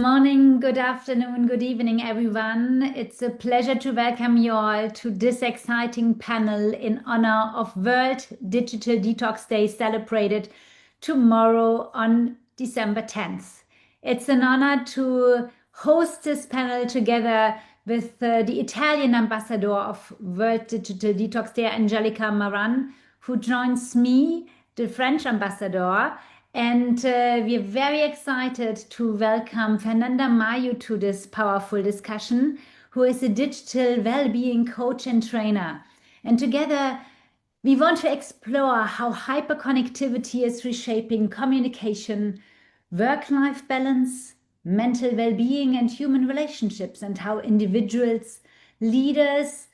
morning, good afternoon, good evening, everyone. It's a pleasure to welcome you all to this exciting panel in honor of World Digital Detox Day celebrated tomorrow on December 10th. It's an honor to host this panel together with the Italian ambassador of World Digital Detox Day, Angelica Maran, who joins me, the French ambassador. And we're very excited to welcome Fernanda Mayo to this powerful discussion, who is a digital well-being coach and trainer. And together, we want to explore how hyperconnectivity is reshaping communication, work-life balance, mental well-being, and human relationships, and how individuals, leaders,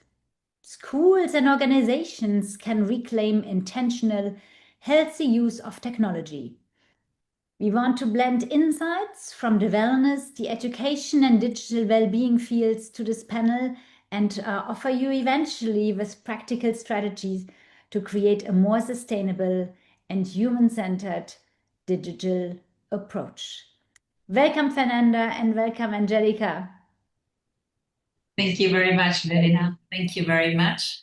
schools, and organizations can reclaim intentional, healthy use of technology. We want to blend insights from the wellness, the education, and digital well-being fields to this panel and offer you eventually with practical strategies to create a more sustainable and human-centered digital approach. Welcome, Fernanda, and welcome, Angelica. Thank you very much, Verena. Thank you very much.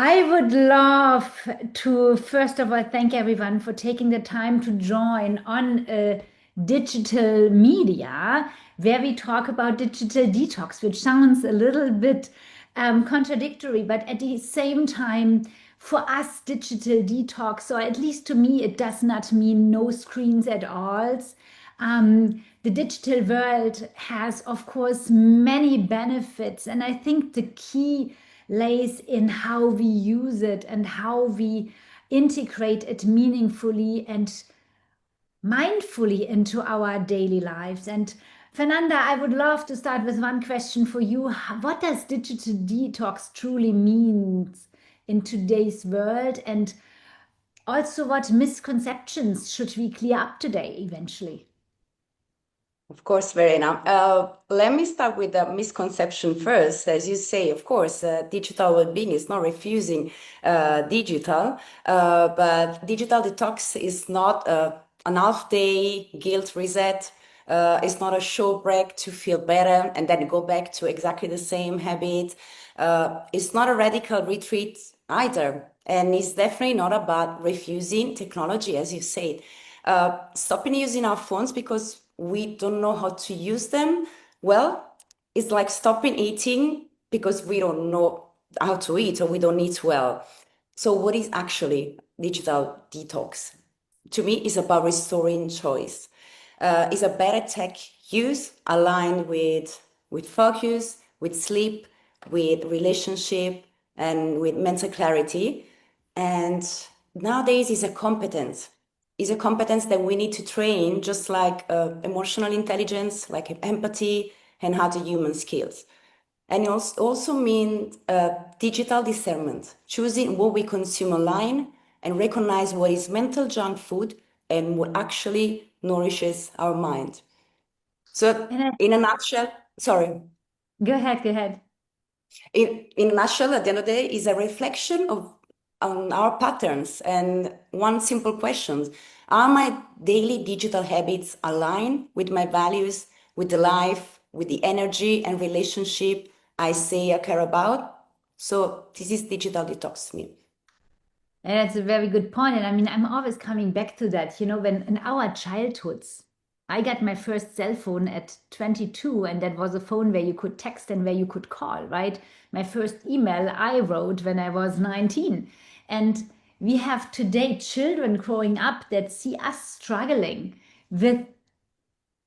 I would love to, first of all, thank everyone for taking the time to join on digital media, where we talk about digital detox, which sounds a little bit contradictory, but at the same time, for us, digital detox, or at least to me, it does not mean no screens at all. The digital world has, of course, many benefits, and I think the key lays in how we use it and how we integrate it meaningfully and mindfully into our daily lives. And Fernanda, I would love to start with one question for you. What does digital detox truly mean in today's world? And also, what misconceptions should we clear up today eventually? Of course, Verena. Let me start with the misconception first. As you say, of course, digital well-being is not refusing digital, but digital detox is not an half-day guilt reset. It's not a short break to feel better and then go back to exactly the same habit. It's not a radical retreat either. And it's definitely not about refusing technology, as you said. Stopping using our phones because we don't know how to use them, well, it's like stopping eating because we don't know how to eat or we don't eat well. So what is actually digital detox? To me, it's about restoring choice. It's a better tech use aligned with focus, with sleep, with relationship, and with mental clarity. And nowadays it's a competence. Is a competence that we need to train, just like emotional intelligence, like empathy and other human skills. And it also means digital discernment, choosing what we consume online and recognize what is mental junk food and what actually nourishes our mind. So in a nutshell, sorry. Go ahead. In a nutshell, at the end of the day, is a reflection on our patterns and one simple question: are my daily digital habits aligned with my values, with the life, with the energy and relationship I say I care about? So this is digital detox to me. And that's a very good point. And I mean, I'm always coming back to that. You know, when in our childhoods, I got my first cell phone at 22, and that was a phone where you could text and where you could call, right? My first email I wrote when I was 19. And we have today children growing up that see us struggling with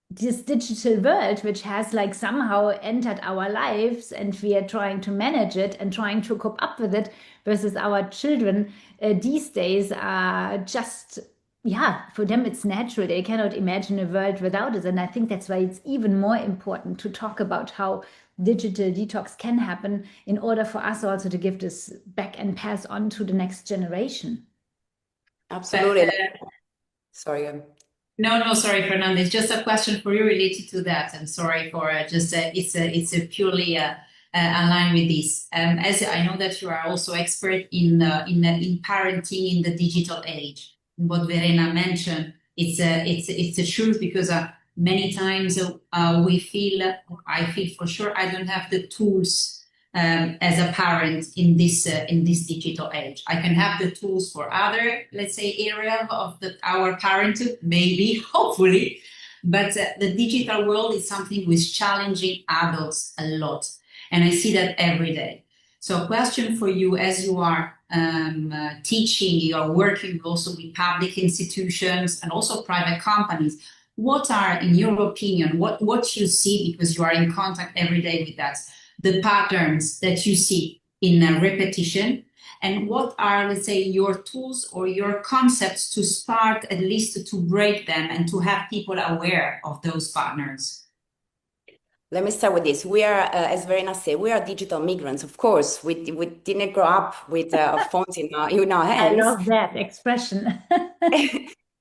this digital world, which has like somehow entered our lives, and we are trying to manage it and trying to cope up with it, versus our children these days are just, yeah, for them it's natural. They cannot imagine a world without it. And I think that's why it's even more important to talk about how digital detox can happen in order for us also to give this back and pass on to the next generation. Absolutely. Sorry. No, sorry, Fernanda. It's just a question for you related to that. And sorry for it's a purely aligned with this. As I know that you are also expert in parenting in the digital age. What Verena mentioned, it's a truth because many times I feel for sure I don't have the tools as a parent in this digital age. I can have the tools for other, let's say, area of our parenthood, maybe, hopefully, but the digital world is something which is challenging adults a lot, and I see that every day. So, a question for you, as you are teaching, you are working also with public institutions and also private companies. What are, in your opinion, what you see, because you are in contact every day with that, the patterns that you see in repetition, and what are, let's say, your tools or your concepts to start at least to break them and to have people aware of those patterns? Let me start with this. We are, as Verena said, we are digital migrants, of course. We didn't grow up with phones in our hands. I love that expression.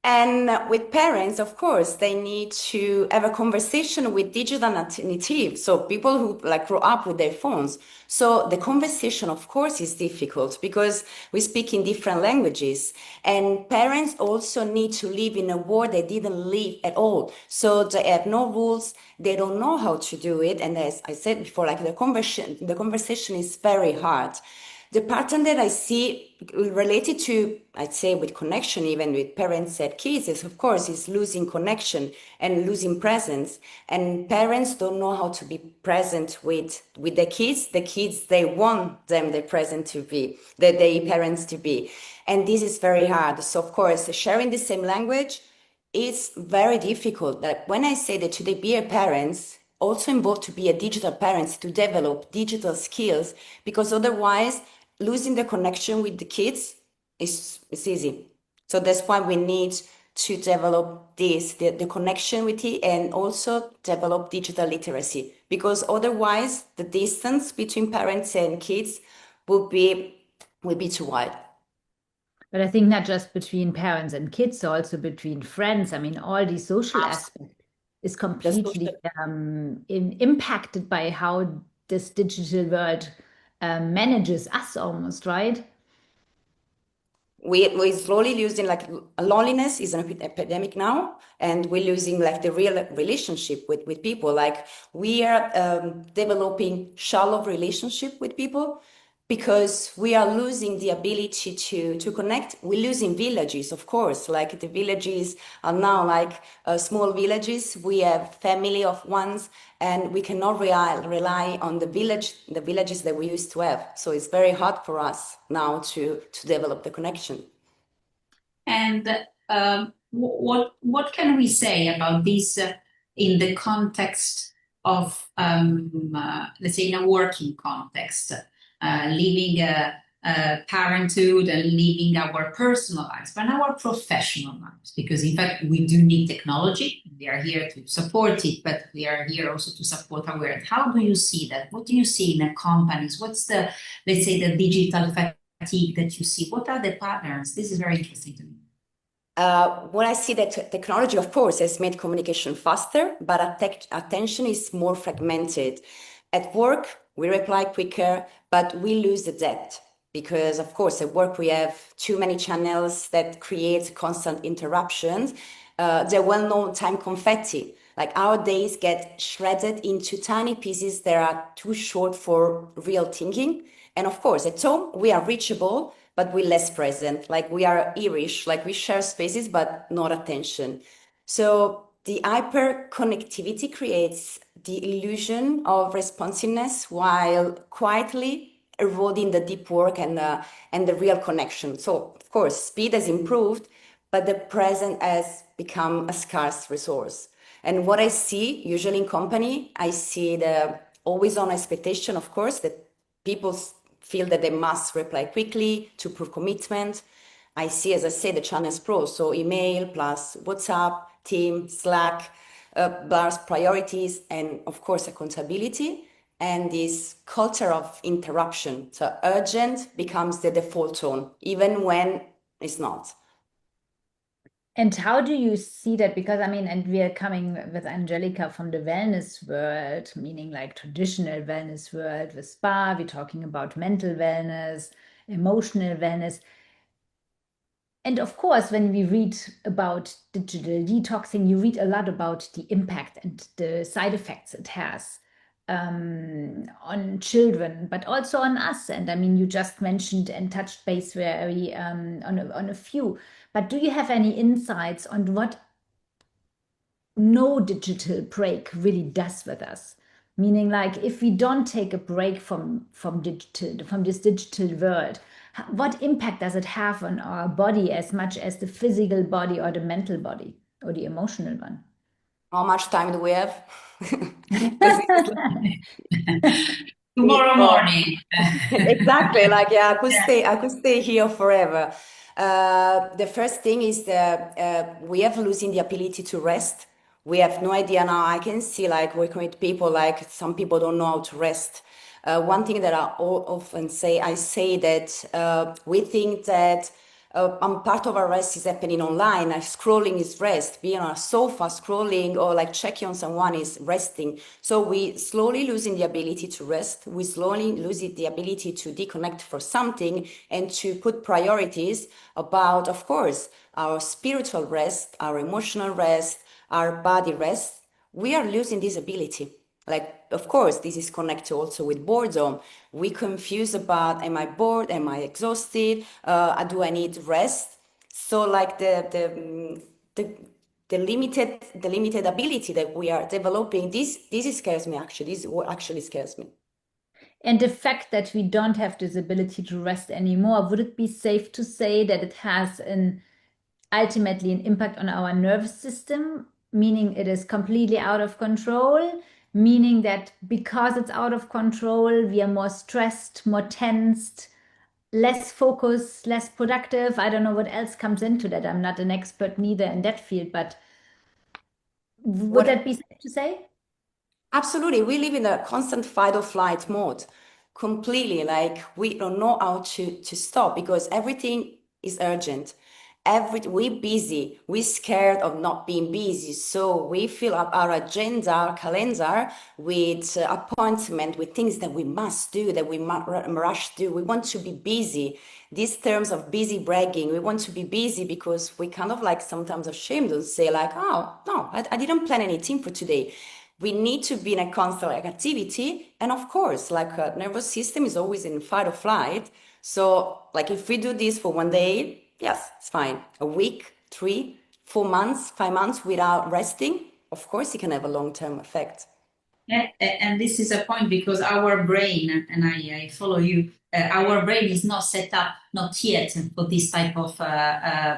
And with parents, of course, they need to have a conversation with digital natives, so people who like grow up with their phones. So the conversation, of course, is difficult because we speak in different languages, and parents also need to live in a world they didn't live at all. So they have no rules, they don't know how to do it, and as I said before, like the conversation is very hard. The pattern that I see related to, I'd say, with connection, even with parents and kids, is of course is losing connection and losing presence. And parents don't know how to be present with the kids. The kids, they want them, the present to be, the parents to be. And this is very hard. So of course, sharing the same language is very difficult. That when I say that today be a parents, also involved to be a digital parents, to develop digital skills, because otherwise losing the connection with the kids is easy. So that's why we need to develop the connection with it, and also develop digital literacy, because otherwise the distance between parents and kids will be too wide. But I think not just between parents and kids, also between friends. I mean, all the social aspect is completely impacted by how this digital world manages us almost, right? We're slowly losing, like, loneliness is an epidemic now, and we're losing like the real relationship with people. Like we are developing shallow relationship with people because we are losing the ability to connect. We're losing villages, of course. Like the villages are now like small villages. We have family of ones, and we cannot rely on the villages that we used to have. So it's very hard for us now to develop the connection. And what can we say about this in the context of, let's say, in a working context, living parenthood and living our personal lives, but our professional lives? Because in fact, we do need technology. We are here to support it, but we are here also to support awareness. How do you see that? What do you see in the companies? What's the, let's say, the digital fatigue that you see? What are the patterns? This is very interesting to me. When I see that technology, of course, has made communication faster, but attention is more fragmented. At work, we reply quicker, but we lose the depth because, of course, at work we have too many channels that create constant interruptions. The well-known time confetti, like our days get shredded into tiny pieces that are too short for real thinking. And of course, at home, we are reachable, but we're less present. Like we are Irish, like we share spaces, but not attention. So the hyper connectivity creates the illusion of responsiveness while quietly eroding the deep work and the real connection. So of course, speed has improved, but the present has become a scarce resource. And what I see usually in company, I see the always on expectation, of course, that people feel that they must reply quickly to prove commitment. I see, as I say, the channels pro, so email plus WhatsApp, Teams, Slack, plus priorities, and of course accountability, and this culture of interruption. So urgent becomes the default tone, even when it's not. And how do you see that? Because I mean, and we are coming with Angelica from the wellness world, meaning like traditional wellness world with spa. We're talking about mental wellness, emotional wellness. And of course, when we read about digital detoxing, you read a lot about the impact and the side effects it has on children, but also on us. And I mean, you just mentioned and touched base very on a few. But do you have any insights on what no digital break really does with us? Meaning, like, if we don't take a break from this digital world, what impact does it have on our body as much as the physical body or the mental body or the emotional one? How much time do we have? Tomorrow morning. Exactly. Like, yeah, I could stay here forever. The first thing is that we have losing the ability to rest. We have no idea now. I can see like working with people, like some people don't know how to rest. One thing that often say, I say that we think that part of our rest is happening online. Like scrolling is rest. Being on a sofa scrolling or like checking on someone is resting. So we slowly losing the ability to rest. We slowly losing the ability to disconnect for something and to put priorities about, of course, our spiritual rest, our emotional rest, our body rest. We are losing this ability. Like, of course, this is connected also with boredom. We confuse about, am I bored? Am I exhausted? Do I need rest? So like the limited ability that we are developing, this scares me actually. This is what actually scares me. And the fact that we don't have this ability to rest anymore, would it be safe to say that it has ultimately an impact on our nervous system, meaning it is completely out of control, meaning that because it's out of control, we are more stressed, more tensed, less focused, less productive. I don't know what else comes into that. I'm not an expert neither in that field, but would that be safe to say? Absolutely. We live in a constant fight or flight mode. Completely. Like we don't know how to stop because everything is urgent. We busy. We scared of not being busy. So we fill up our agenda, our calendar with appointment, with things that we must do, that we must rush do. We want to be busy. These terms of busy bragging, we want to be busy because we kind of like sometimes ashamed to say like, oh, no, I didn't plan anything for today. We need to be in a constant activity. And of course, like nervous system is always in fight or flight. So like if we do this for one day, yes, it's fine. A week, 3, 4 months, 5 months without resting, of course, it can have a long-term effect. Yeah, and this is a point because our brain, and I follow you, our brain is not set up, not yet, for this type of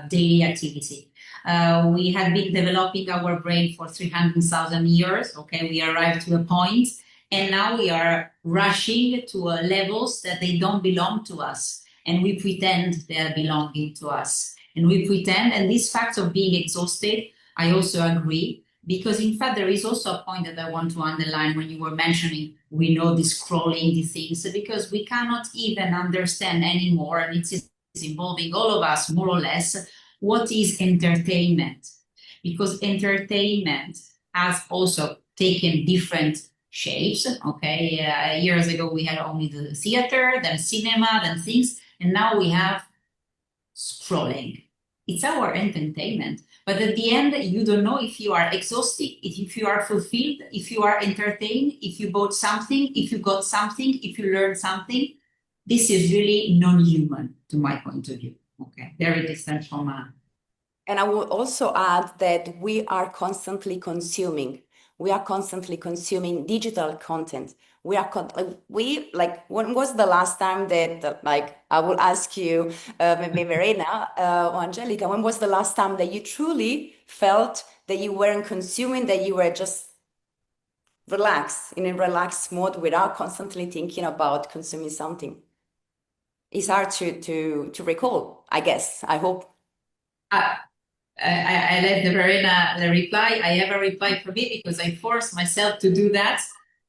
daily activity. We have been developing our brain for 300,000 years. Okay, we arrived to a point, and now we are rushing to levels that they don't belong to us, and we pretend they are belonging to us, and we pretend. And this fact of being exhausted, I also agree. Because in fact, there is also a point that I want to underline when you were mentioning, we know the scrolling, the things, because we cannot even understand anymore, and it's involving all of us more or less, what is entertainment. Because entertainment has also taken different shapes, okay? Years ago, we had only the theater, then cinema, then things, and now we have scrolling. It's our entertainment. But at the end, you don't know if you are exhausted, if you are fulfilled, if you are entertained, if you bought something, if you got something, if you learned something. This is really non-human, to my point of view. Okay, very distant from. And I will also add that we are constantly consuming. We are constantly consuming digital content. When was the last time that like I will ask you, maybe Verena or Angelica, when was the last time that you truly felt that you weren't consuming, that you were just relaxed, in a relaxed mode without constantly thinking about consuming something? It's hard to recall, I guess. I hope. I let Verena the reply. I have a reply for me because I force myself to do that.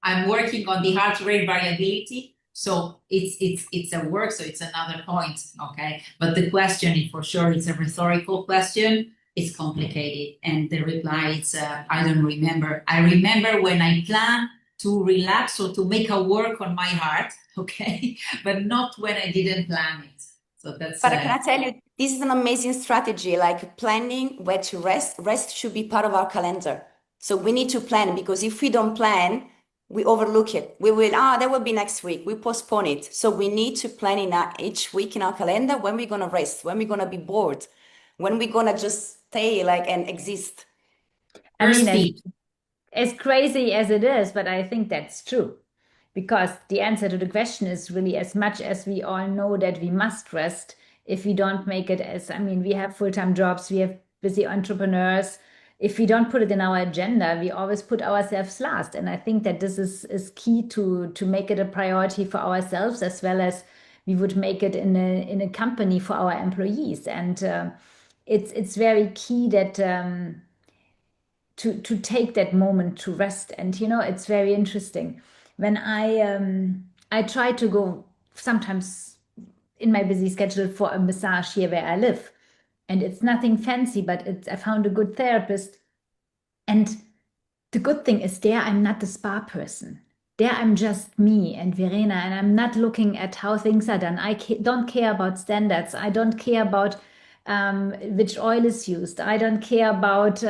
I'm working on the heart rate variability, so it's a work. So it's another point, okay. But the question, for sure, it's a rhetorical question. It's complicated, and the reply is I don't remember. I remember when I plan to relax or to make a work on my heart, okay, but not when I didn't plan it. So that's. But can I tell you? this is an amazing strategy, like planning where to rest. Rest should be part of our calendar. So we need to plan, because if we don't plan, we overlook it. We will, that will be next week. We postpone it. So we need to plan each week in our calendar when we're going to rest, when we're going to be bored, when we're going to just stay like and exist. I mean, First as crazy as it is, but I think that's true. Because the answer to the question is really, as much as we all know that we must rest, if we don't make it as, I mean, we have full-time jobs, we have busy entrepreneurs. If we don't put it in our agenda, we always put ourselves last. And I think that this is key to make it a priority for ourselves, as well as we would make it in a company for our employees. And it's very key that to take that moment to rest. And it's very interesting when I try to go sometimes in my busy schedule for a massage here where I live, and it's nothing fancy, but I found a good therapist. And the good thing is, there I'm not the spa person. There I'm just me and Verena, and I'm not looking at how things are done. I don't care about standards. I don't care about which oil is used. I don't care about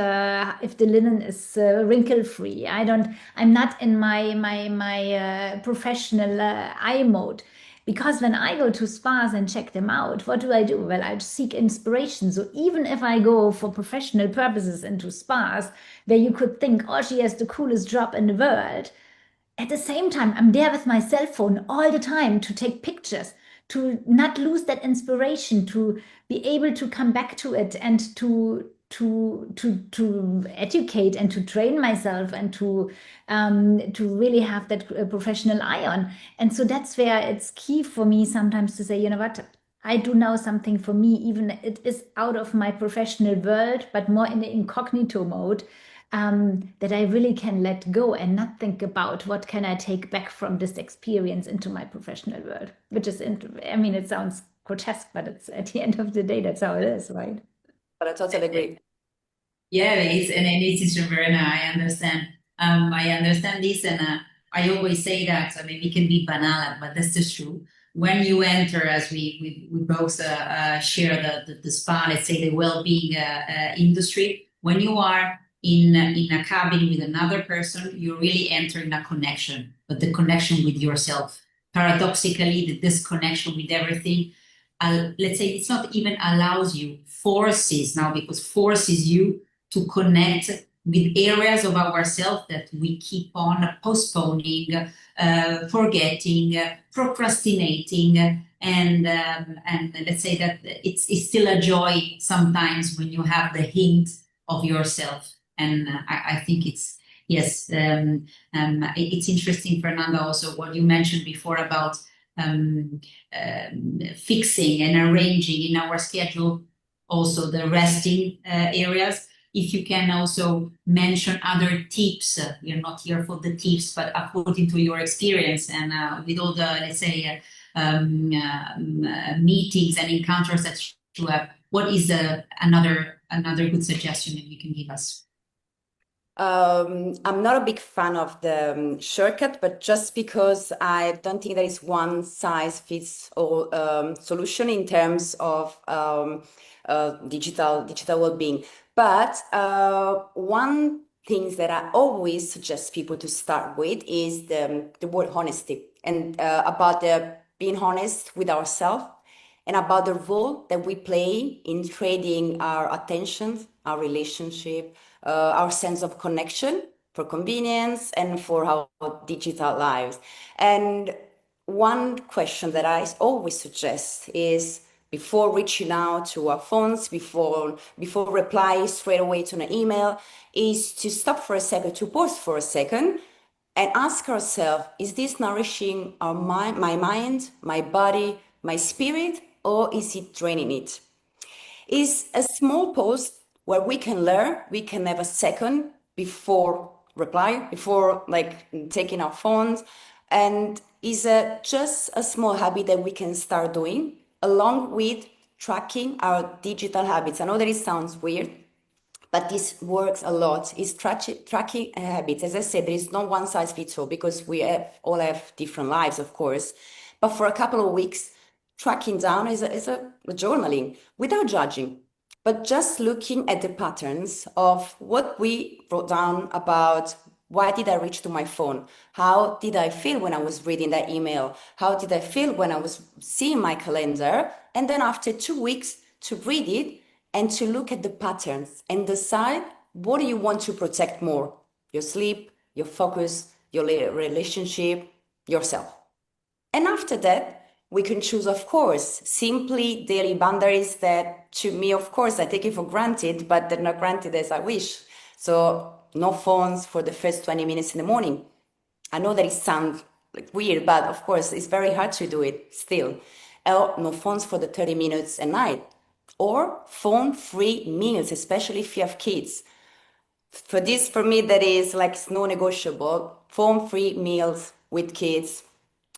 if the linen is wrinkle free. I'm not in my professional eye mode. Because when I go to spas and check them out, what do? Well, I seek inspiration. So even if I go for professional purposes into spas, where you could think, oh, she has the coolest job in the world, at the same time, I'm there with my cell phone all the time to take pictures, to not lose that inspiration, to be able to come back to it, and to educate and to train myself, and to really have that professional eye on. And so that's where it's key for me sometimes to say, you know what, I do now something for me, even it is out of my professional world, but more in the incognito mode, that I really can let go and not think about what can I take back from this experience into my professional world, which is, I mean, it sounds grotesque, but it's at the end of the day, that's how it is, right? But I totally agree. Yeah, it's Verena. I understand. I understand this, and I always say that. I mean, it can be banal, but this is true. When you enter, as we both share the spa, let's say the well-being industry, when you are in a cabin with another person, you're really entering a connection, but the connection with yourself. Paradoxically, the disconnection with everything, let's say it's not even allows you, forces now, because forces you to connect with areas of ourselves that we keep on postponing, forgetting, procrastinating, and let's say that it's still a joy sometimes when you have the hint of yourself. And I think it's, yes, it's interesting, Fernanda, also what you mentioned before about fixing and arranging in our schedule also the resting areas. If you can also mention other tips, you're not here for the tips, but according to your experience and with all the, let's say, meetings and encounters that you have, what is another good suggestion that you can give us? I'm not a big fan of the shortcut, but just because I don't think there is one size fits all solution in terms of digital well-being. But one thing that I always suggest people to start with is the word honesty, and about being honest with ourselves, and about the role that we play in trading our attention, our relationship, our sense of connection for convenience and for our digital lives. And one question that I always suggest is, before reaching out to our phones, before replying straight away to an email, is to stop for a second, to pause for a second, and ask ourselves, is this nourishing my mind, my body, my spirit, or is it draining it? Is a small pause where we can learn, we can have a second before reply, before like taking our phones, and is just a small habit that we can start doing along with tracking our digital habits. I know that it sounds weird, but this works a lot. Is tracking habits. As I said, there is no one size fits all, because we all have different lives, of course. But for a couple of weeks, tracking down is a journaling without judging, but just looking at the patterns of what we wrote down about why did I reach to my phone? How did I feel when I was reading that email? How did I feel when I was seeing my calendar? And then after 2 weeks to read it and to look at the patterns and decide what do you want to protect more? Your sleep, your focus, your relationship, yourself. And after that, we can choose, of course, simply daily boundaries that to me, of course, I take it for granted, but they're not granted as I wish. So no phones for the first 20 minutes in the morning. I know that it sounds like weird, but of course, it's very hard to do it still. Or no phones for the 30 minutes at night. Or phone-free meals, especially if you have kids. For this, for me, that is like it's non-negotiable. Phone-free meals with kids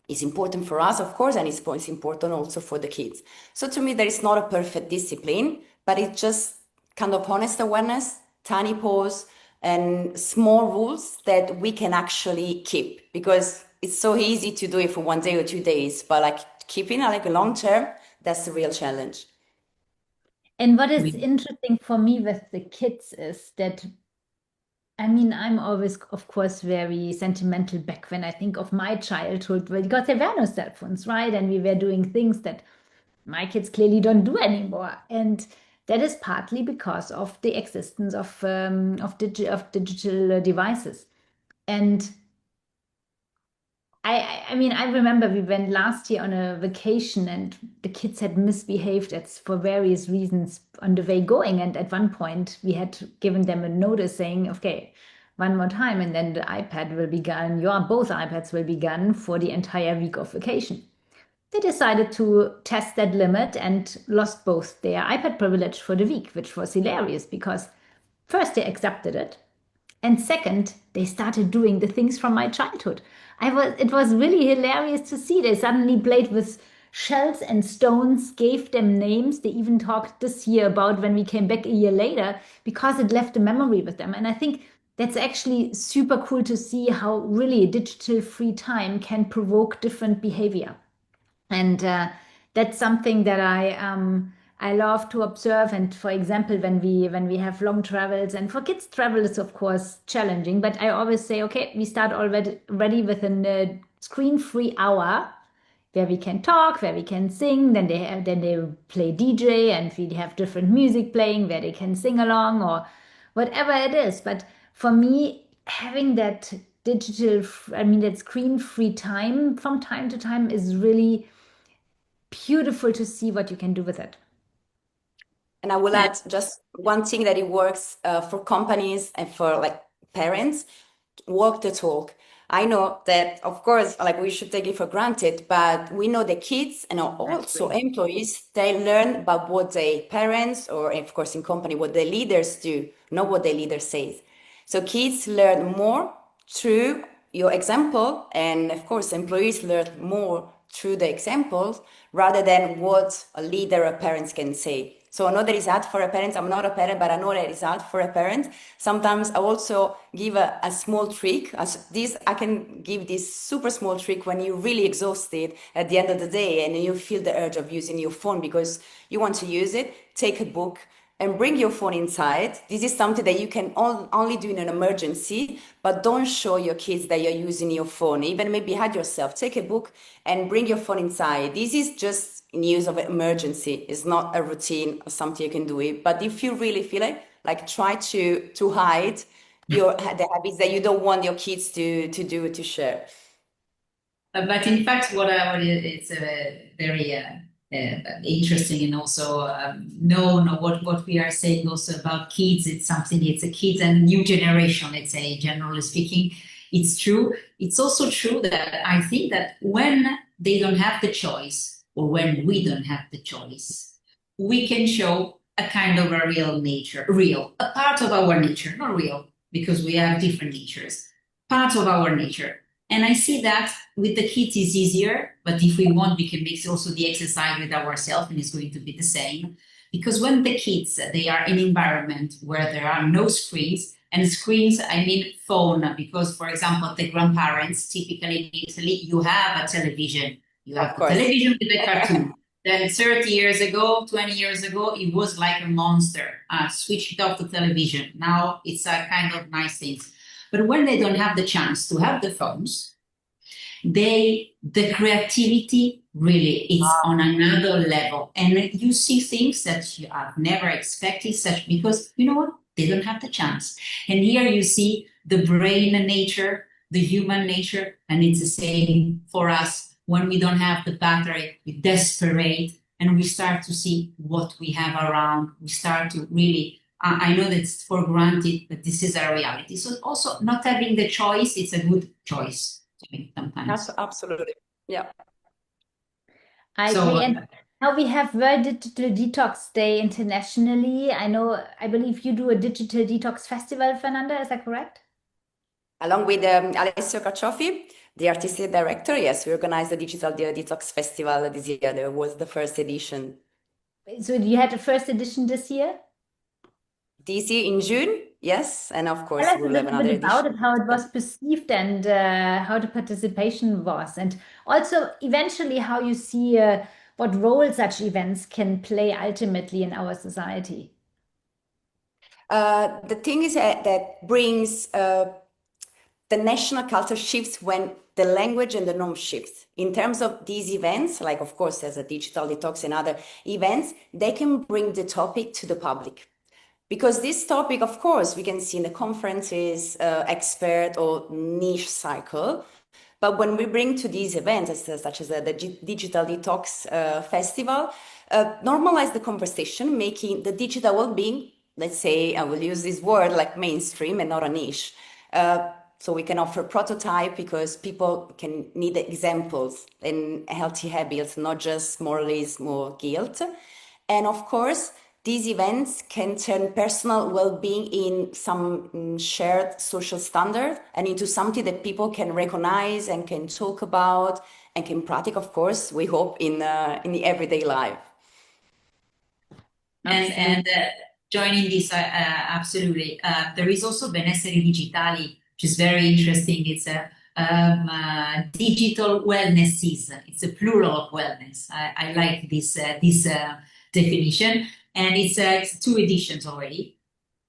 is important for us, of course, and it's important also for the kids. So to me, there is not a perfect discipline, but it's just kind of honest awareness, tiny pause, and small rules that we can actually keep, because it's so easy to do it for 1 day or 2 days, but like keeping it like a long term, that's the real challenge. And what is interesting for me with the kids is that, I mean, I'm always, of course, very sentimental back when I think of my childhood, because there were no cell phones, right? And we were doing things that my kids clearly don't do anymore. And that is partly because of the existence of digital devices. And I mean, I remember we went last year on a vacation and the kids had misbehaved for various reasons on the way going. And at one point, we had given them a notice saying, okay, one more time, and then the iPad will be gone. Both iPads will be gone for the entire week of vacation. They decided to test that limit and lost both their iPad privilege for the week, which was hilarious because first they accepted it. And second, they started doing the things from my childhood. It was really hilarious to see. They suddenly played with shells and stones, gave them names. They even talked this year about when we came back a year later because it left a memory with them. And I think that's actually super cool to see how really digital free time can provoke different behavior. And that's something that I love to observe. And for example, when we have long travels, and for kids, travel is of course challenging, but I always say, okay, we start already with a screen-free hour where we can talk, where we can sing. Then they play DJ, and we have different music playing where they can sing along or whatever it is. But for me, having that that screen-free time from time to time is really beautiful to see what you can do with it. And I will add just one thing that it works for companies and for like parents, walk the talk. I know that, of course, like we should take it for granted, but we know the kids and also employees, they learn about what their parents, or of course in company, what their leaders do, not what their leader says. So kids learn more through your example, and of course employees learn more through the examples rather than what a leader or parents can say. So I know that it's hard for a parent. I'm not a parent, but I know that it's hard for a parent. Sometimes I also give a small trick. I can give this super small trick when you're really exhausted at the end of the day and you feel the urge of using your phone because you want to use it. Take a book and bring your phone inside. This is something that you can only do in an emergency, but don't show your kids that you're using your phone. Even maybe hide yourself. Take a book and bring your phone inside. This is just in use of an emergency. It's not a routine or something you can do it. But if you really feel it, like try to hide the habits that you don't want your kids to do, to share. But in fact, it's very interesting, and also known what we are saying also about kids. It's a kids and new generation, let's say, generally speaking. It's true. It's also true that I think that when they don't have the choice, or when we don't have the choice, we can show a kind of a a part of our nature, not real, because we have different natures, part of our nature. And I see that with the kids is easier, but if we want, we can mix also the exercise with ourselves, and it's going to be the same. Because when the kids, they are in an environment where there are no screens, and screens, I mean phone, because for example, the grandparents, typically in Italy, you have a television. You have a television with a cartoon. Then 30 years ago, 20 years ago, it was like a monster. Switch it off the television. Now it's a kind of nice thing. But when they don't have the chance to have the phones, the creativity really is on another level. And you see things that you have never expected, such because you know what? They don't have the chance. And here you see the brain nature, the human nature, and it's the same for us. When we don't have the battery, we desperate and we start to see what we have around. We start to really, I know that it's for granted that this is our reality. So also not having the choice, it's a good choice sometimes. Absolutely. Yeah. Okay, and now we have World Digital Detox Day internationally. I believe you do a digital detox festival, Fernanda, is that correct? Along with Alessio Cacciofi, the artistic director, yes, we organized the Digital Detox Festival this year. There was the first edition. So you had the first edition this year? This year in June, yes, and of course Tell us we'll a have little another bit about edition. it, how it was perceived and how the participation was, and also eventually how you see what role such events can play ultimately in our society. The thing is that brings the national culture shifts when the language and the norm shifts. In terms of these events, like of course there's a digital detox and other events, they can bring the topic to the public. Because this topic, of course, we can see in the conferences, expert or niche cycle. But when we bring to these events, such as the Digital Detox Festival, normalize the conversation, making the digital well-being, let's say, I will use this word, like mainstream and not a niche. So we can offer prototype because people can need examples and healthy habits, not just moralism or guilt. And of course, these events can turn personal well-being in some shared social standard and into something that people can recognize and can talk about and can practice, of course, we hope, in the everyday life. And joining this, absolutely. There is also Benessere Digitali, which is very interesting. It's a digital wellnesses. It's a plural of wellness. I like this definition. And it's 2 editions already.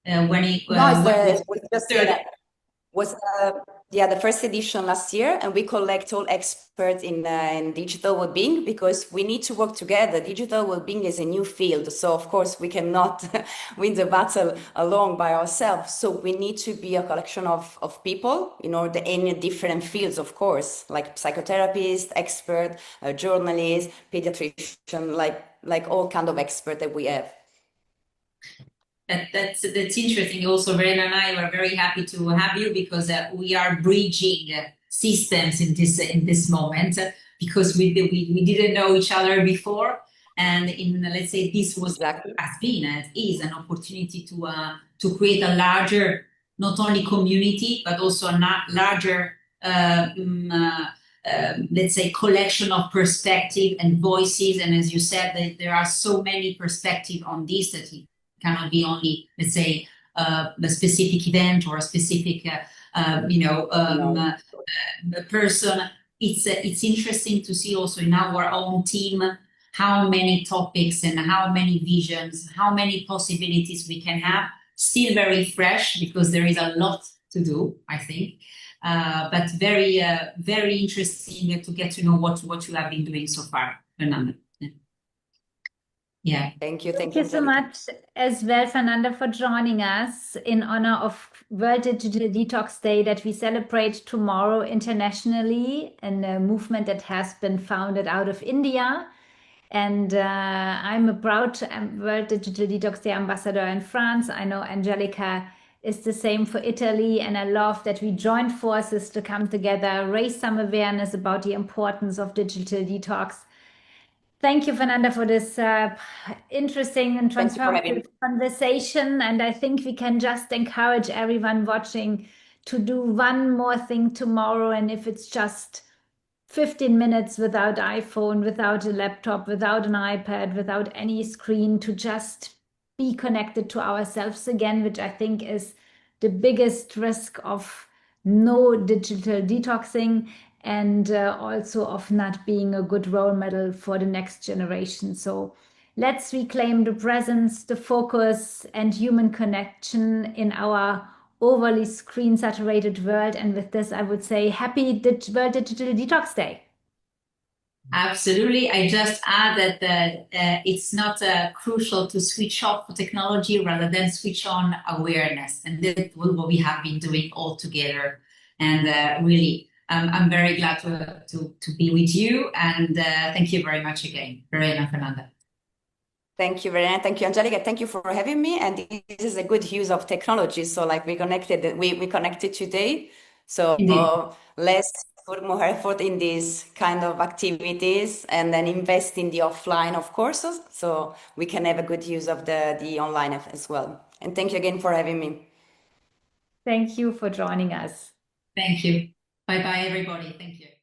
When it was the first edition last year, and we collect all experts in digital well-being because we need to work together. Digital well-being is a new field, so of course we cannot win the battle alone by ourselves. So we need to be a collection of people, in different fields, of course, like psychotherapists, expert, journalists, pediatrician, like all kind of experts that we have. That's interesting. Also, Verena and I were very happy to have you because we are bridging systems in this moment because we didn't know each other before, and let's say this was is an opportunity to create a larger, not only community but also a larger let's say collection of perspective and voices. And as you said, there are so many perspectives on this that it cannot be only, let's say, a specific event or a specific, person. It's interesting to see also in our own team how many topics and how many visions, how many possibilities we can have. Still very fresh because there is a lot to do, I think. But very, very interesting to get to know what you have been doing so far, Fernanda. Yeah. Thank you. Thank you so much as well, Fernanda, for joining us in honor of World Digital Detox Day that we celebrate tomorrow internationally, and a movement that has been founded out of India. And I'm a proud World Digital Detox Day ambassador in France. I know Angelica is the same for Italy, and I love that we joined forces to come together, raise some awareness about the importance of digital detox. Thank you, Fernanda, for this interesting and transformative conversation. And I think we can just encourage everyone watching to do one more thing tomorrow. And if it's just 15 minutes without iPhone, without a laptop, without an iPad, without any screen, to just be connected to ourselves again, which I think is the biggest risk of no digital detoxing. and also of not being a good role model for the next generation. So let's reclaim the presence, the focus, and human connection in our overly screen-saturated world. And with this, I would say happy World Digital Detox Day. Absolutely. I just add that it's not crucial to switch off technology rather than switch on awareness. And that's what we have been doing all together. And really, I'm very glad to be with you. And thank you very much again, Verena, Fernanda. Thank you, Verena. Thank you, Angelica. Thank you for having me. And this is a good use of technology. So like we connected today. So let's put more effort in these kind of activities and then invest in the offline of courses so we can have a good use of the online as well. And thank you again for having me. Thank you for joining us. Thank you. Bye-bye, everybody. Thank you.